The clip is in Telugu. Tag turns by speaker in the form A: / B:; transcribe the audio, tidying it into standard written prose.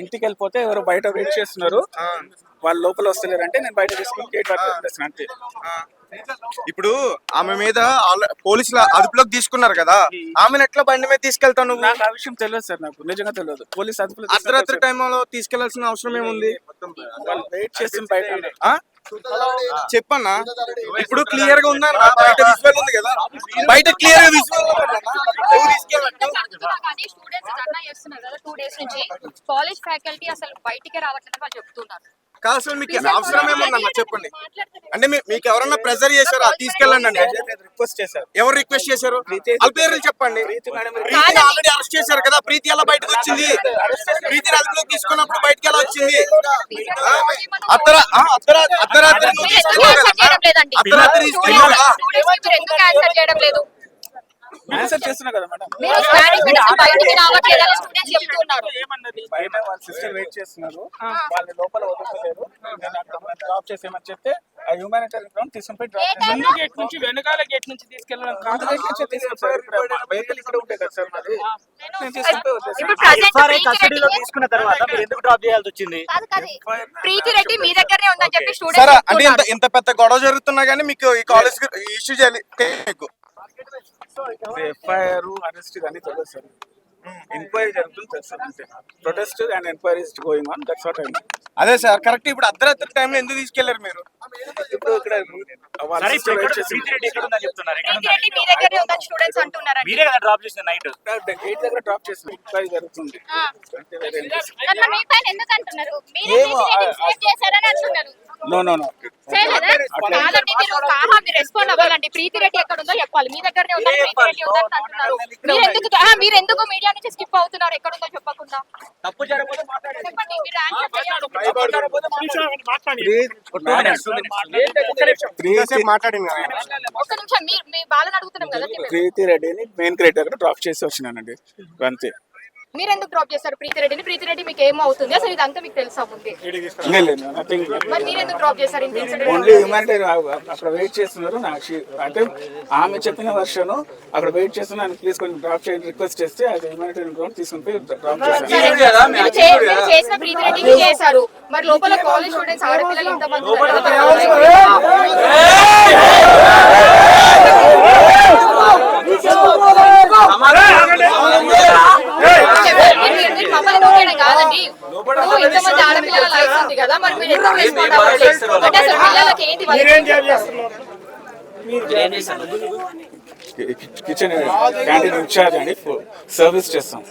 A: ఇంటికి వెళ్ళిపోతే ఎవరు బయట వెయిట్ చేస్తున్నారు, వాళ్ళు లోపల వస్తలేరు అంటే నేను బయట తీసుకుని గేట్ వరకు వదిలేస్తాను అంతే.
B: ఇప్పుడు ఆమె మీద పోలీసులు అదుపులోకి తీసుకున్నారు కదా, ఆమెను ఎట్లా బండి మీద తీసుకెళ్తావు నువ్వు?
A: నాకు ఆ విషయం తెలియదు సార్, నాకు నిజంగా తెలియదు. పోలీస్ అదుపులో
B: అర్ధరాత్రి టైంలో తీసుకెళ్లాల్సిన అవసరం ఏముంది?
A: వాళ్ళు వెయిట్ చేస్తుంది బయట.
B: చెప్పన్నా, ఇప్పుడు క్లియర్ గా ఉందన్న, బయట విజువల్ ఉంది కదా, బయట క్లియర్ గా విజువల్
C: స్టూడెంట్స్ ధర్నా చేస్తున్నారు కదా 2 days నుంచి, కాలేజ్ ఫ్యాకల్టీ అసలు బయటికి రావట్లేదని వాళ్ళు చెప్తున్నారు.
B: కాదు అసలు మీకు అవసరం ఏముందన్న చెప్పండి. అంటే మీకు ఎవరన్నా ప్రెజర్ చేశారా తీసుకెళ్ళండి అని?
A: రిక్వెస్ట్ చేశారు.
B: ఎవరు రిక్వెస్ట్ చేశారు? వాళ్ళ పేర్లు చెప్పండి. ప్రీతిని ఆల్రెడీ అరెస్ట్ చేశారు కదా, ప్రీతి ఎలా బయటకు వచ్చింది? ప్రీతిని అదుపులోకి తీసుకున్నప్పుడు బయటకి ఎలా వచ్చింది? అర్ధరాత్రి
A: ఆన్సర్ చేస్తున్నా కదా మేడం. బయట వాళ్ళ సిస్టర్ వెయిట్ చేస్తున్నారు, వాళ్ళు లోపల వదులుతలేరు. నేను అక్కడ డ్రాప్ చేసేమని చెప్తే ఆ హ్యూమానిటరీ గ్రౌండ్ తీసుకుని
D: ముందు గేట్ నుంచి వెనకాల గేట్ నుంచి తీసుకెళ్ళడం కాదు,
A: వెహికల్ ఇక్కడ ఉంటాయి కదా సార్, మరి
E: కస్టడీలో తీసుకున్న తర్వాత మీరు ఎందుకు డ్రాప్ చేయాల్సి వచ్చింది?
C: ప్రీతి రెడ్డి మీ దగ్గరనే ఉందని చెప్పి
B: సరే
C: స్టూడెంట్స్
B: అంటే ఇంత పెద్ద గొడవ జరుగుతున్నా గానీ మీకు ఈ కాలేజ్ ఇష్యూ చేయాలి మీకు
A: ఎఫ్ఐఆర్ అరెస్ట్ కానీ తెలియదు సార్. ఎంక్వైరీ జరుగుతుంది తెలుసు అంతే. Protest and enquiry is going on, that's what I mean.
B: అదే సార్ కరెక్ట్. ఇప్పుడు అర్ధరాత్రి టైంలో ఎందుకు తీసుకెళ్లారు మీరు?
A: ఇప్పుడు ఇక్కడ
C: మీ దగ్గరనే ఉందని స్టూడెంట్స్ అంటున్నారు.
E: మీరే కదా డ్రాప్ చేసిన నైట్
A: గేట్ దగ్గర డ్రాప్ చేసిన ఎంక్వైరీ జరుగుతుంది.
C: మీ పైన ఎందుకు అంటున్నారు? మీరు చేశారని అంటున్నారు.
A: నో నో నో
C: కాదండి, మీరు రెస్పాండ్ అవ్వాలండి. ప్రీతి రెడ్డి ఎక్కడ ఉందో చెప్పాలి. మీ దగ్గరనే ఉందని ప్రీతి రెడ్డి ఉందని అంటున్నారు. మీరు ఎందుకు మీడియా నుంచి స్కిప్ అవుతున్నారు? ఎక్కడ ఉందో చెప్పకుండా
E: తప్పు జరగకపోతే
C: చెప్పండి. మీరు ఆన్సర్ చేయాలి. ఒక్క నిమిషం, మీ బాలని అడుగుతున్నాం కదా.
A: ప్రీతి రెడ్డిని మెయిన్ క్రియేటర్ డ్రాప్ చేసి వచ్చినానండి అంతే.
C: మీరు ఎందుకు డ్రాప్ చేస్తారు ప్రీతి రెడ్డిని? ప్రీతి రెడ్డి మీకు ఏమో అవుతుంది అసలు, ఇదంతా మీకు తెలుసా ముందే? మరి మీరు ఎందుకు డ్రాప్ చేస్తారు?
A: ఓన్లీ హ్యూమానిటరీ అక్కడ వెయిట్ చేస్తున్నారు. అంటే ఆమె చెప్పిన వర్షన్ అక్కడ వెయిట్ చేస్తున్నారు, ప్లీజ్ కొంచెం డ్రాప్ చేయండి రిక్వెస్ట్ చేస్తే అది హ్యూమానిటరీ గ్రౌండ్ తీసుకుని పోయి డ్రాప్ చేస్తారు.
C: మీరు చేసిన ప్రీతి రెడ్డికి చేశారు, మరి లోపల కాలేజ్ స్టూడెంట్స్ ఆడపిల్లలు ఇంతమంది కాదండి. ఇంతమంది ఆడపిల్లల లైఫ్ ఉంది కదా, మరి మీరు ఎందుకు రెస్పాండ్ అవ్వట్లేదు? అంటే అసలు పిల్లలకి ఏంటి
A: కిచెన్ క్యాంటీన్ ఇన్ఛార్జ్ అండి, సర్వీస్ చేస్తాం.